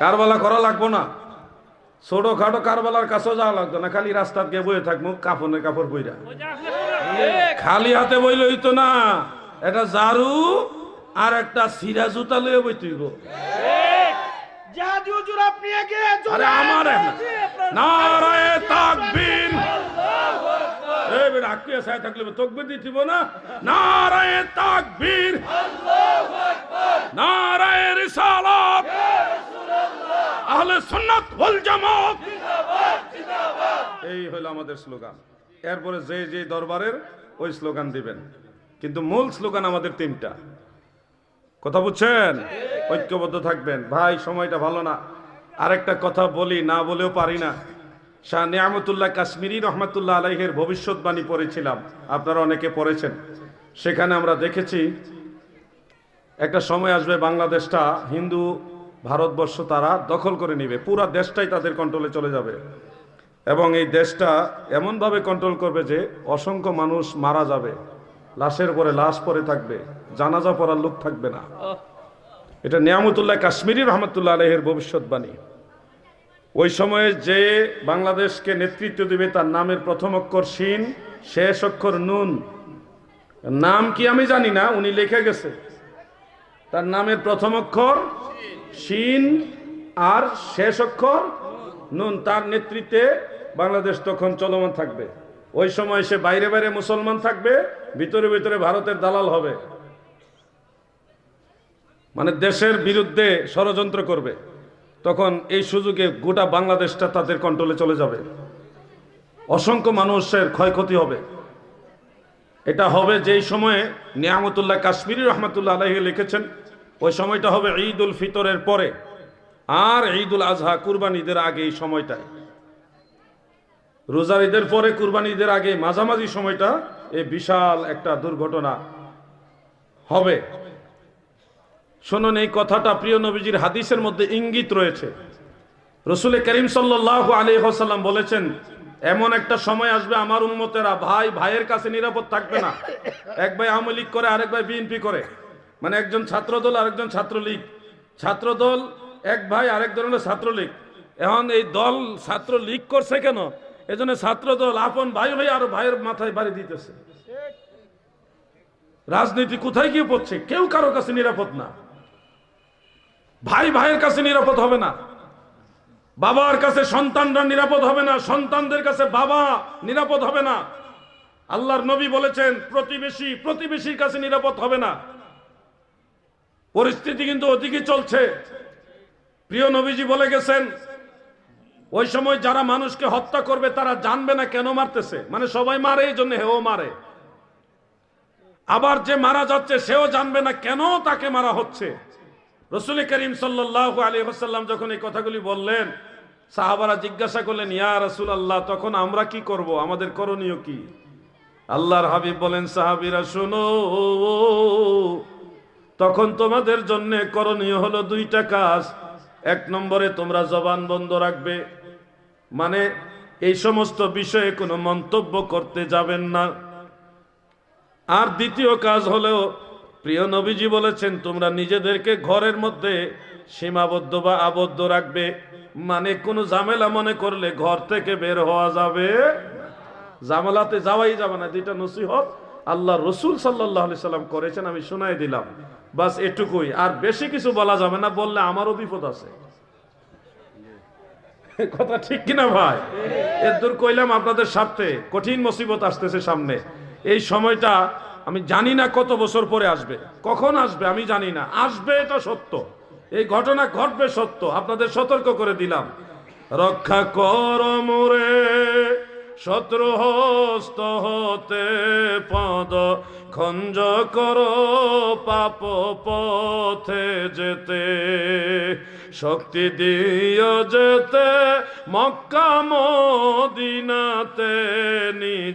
কারবালা করা লাগবো না, ছোটখাটো কারবালার কাছেও যাওয়া লাগতো না, খালি রাস্তার গিয়ে বয়ে থাকবো কাপড়ের কাপড় বইরা, খালি হাতে বইলে হইতো না, এটা ঝাড়ু আর একটা সিরা জুতা লয়ে বইতেইব। আরে আমার নারায়ে তাকবীর, এই বেটা আকিয়া সাই থাকলে তাকবীর দিতিব না, নারায়ে তাকবীর, আল্লাহু আকবার, নারায়ে রিসালাত, আহলে সুন্নাত ওয়াল জামাত জিন্দাবাদ জিন্দাবাদ, এই হলো আমাদের স্লোগান। এরপরে যে যে দরবারের ওই স্লোগান দিবেন, কিন্তু মূল স্লোগান আমাদের তিনটা। কথা বুঝছেন? ঐক্যবদ্ধ থাকবেন। ভাই সময়টা ভালো না, আরেকটা কথা বলি, না বলেও পারি না। শাহ নিয়ামতুল্লাহ কাশ্মীরি রহমাতুল্লাহ আলাইহের ভবিষ্যৎবাণী পড়েছিলাম, আপনারা অনেকে পড়েছেন। সেখানে আমরা দেখেছি একটা সময় আসবে বাংলাদেশটা হিন্দু ভারতবর্ষ তারা দখল করে নেবে, পুরা দেশটাই তাদের কন্ট্রোলে চলে যাবে, এবং এই দেশটা এমনভাবে কন্ট্রোল করবে যে অসংখ্য মানুষ মারা যাবে, লাশের পরে লাশ পরে থাকবে, জানাজা পড়ার লোক থাকবে না। এটা নিয়ামতুল্লাহ কাশ্মীরি রহমতুল্লাহ আলাইহির ভবিষ্যৎবাণী। ওই সময়ে যে বাংলাদেশকে নেতৃত্ব দিবে তার নামের প্রথম অক্ষর শিন, শেষ অক্ষর নুন। নাম কি আমি জানি না, উনি লিখে গেছে তার নামের প্রথম অক্ষর শিন আর শেষ অক্ষর নুন। তার নেতৃত্বে বাংলাদেশ তখন চলমান থাকবে। ওই সময় সে বাইরে বাইরে মুসলমান থাকবে, ভিতরে ভিতরে ভারতের দালাল হবে, মানে দেশের বিরুদ্ধে ষড়যন্ত্র করবে। তখন এই সুযোগে গোটা বাংলাদেশটা তাদের কন্ট্রোলে চলে যাবে, অসংখ্য মানুষের ক্ষয়ক্ষতি হবে। এটা হবে যেই সময়ে নিয়ামতুল্লাহ কাশ্মীরি রহমতুল্লাহ আলাইহি লিখেছেন, ওই সময়টা হবে ঈদ উল ফিতরের পরে আর ঈদ উল আজহা কুরবানি ঈদের আগে। এই সময়টায় রোজার ঈদের পরে কুরবানি ঈদের আগে মাঝামাঝি সময়টা এই বিশাল একটা দুর্ঘটনা হবে। শুনুন, এই কথাটা প্রিয় নবীজির হাদিসের মধ্যে ইঙ্গিত রয়েছে। রাসূল করিম সাল্লাল্লাহু আলাইহি ওয়াসাল্লাম বলেছেন, এমন একটা সময় আসবে আমার উম্মতেরা ভাই ভাইয়ের কাছে নিরাপদ থাকবে না। এক ভাই আওয়ামী লীগ করে, আরেক ভাই বিএনপি করে, মানে একজন ছাত্রদল আরেকজন ছাত্রলীগ, ছাত্রদল এক ভাই, আরেক দল হলো ছাত্রলীগ। এখন এই দল ছাত্রলীগ করছে কেন? এজন্য ছাত্রদল আপন ভাই ভাই আর ভাইয়ের মাথায় বাড়ি দিতেছে। রাজনীতি কোথায় গিয়ে পড়ছে? কেউ কারো কাছে নিরাপদ না, ভাই ভাইয়ের কাছে নিরাপদ হবে না, বাবার কাছে সন্তানরা নিরাপদ হবে না, সন্তানদের কাছে বাবা নিরাপদ হবে না। আল্লাহর নবী বলেছেন প্রতিবেশী প্রতিবেশীর কাছে নিরাপদ হবে না। পরিস্থিতি কিন্তু ওদিকে চলছে। প্রিয় নবীজি বলে গেছেন, ওই সময় যারা মানুষকে হত্যা করবে তারা জানবে না কেন মারতেছে, মানে সবাই মারে এই জন্য হেও মারে। আবার যে মারা যাচ্ছে সেও জানবে না কেন তাকে মারা হচ্ছে। রাসূল করিম সাল্লাল্লাহু আলাইহি ওয়াসাল্লাম যখন এই কথাগুলি বললেন, সাহাবারা জিজ্ঞাসা করলেন, ইয়া রাসূলুল্লাহ, তখন আমরা কি করব, আমাদের করণীয় কি? আল্লাহর হাবিব বলেন, সাহাবীরা শোনো, তখন তোমাদের জন্য করণীয় হলো দুইটা কাজ। এক নম্বরে তোমরা জবান বন্ধ রাখবে, মানে এই সমস্ত বিষয়ে কোনো মন্তব্য করতে যাবেন না। আর দ্বিতীয় কাজ হলো, প্রিয় নবীজি বলেছেন, তোমরা নিজেদেরকে ঘরের মধ্যে সীমাবদ্ধ বা আবদ্ধ রাখবে, মানে কোনো ঝামেলা মনে করলে ঘর থেকে বের হওয়া যাবে, ঝামেলাতে যাওয়াই যাবে না। দুইটা নসিহত আল্লাহ রসুল সাল্লাল্লাহু আলাইহি সাল্লাম করেছেন, আমি শোনাই দিলাম, বাস এটুকুই। আর বেশি কিছু বলা যাবে না, বললে আমারও বিপদ আছে। কথা ঠিক কিনা ভাই? এর দূর কইলাম আপনাদের স্বার্থে। কঠিন মুসিবত আসতেছে সামনে। এই সময়টা আমি জানি না কত বছর পরে আসবে, কখন আসবে আমি জানি না, আসবে এটা সত্য, এই ঘটনা ঘটবে সত্য, আপনাদের সতর্ক করে দিলাম। রক্ষা কর মোরে শত্রু হস্ত হতে, পদ খঞ্জ কর পাপ পথে যেতে, শক্তি দিও যেতে মক্কা মদিনাতে নিজ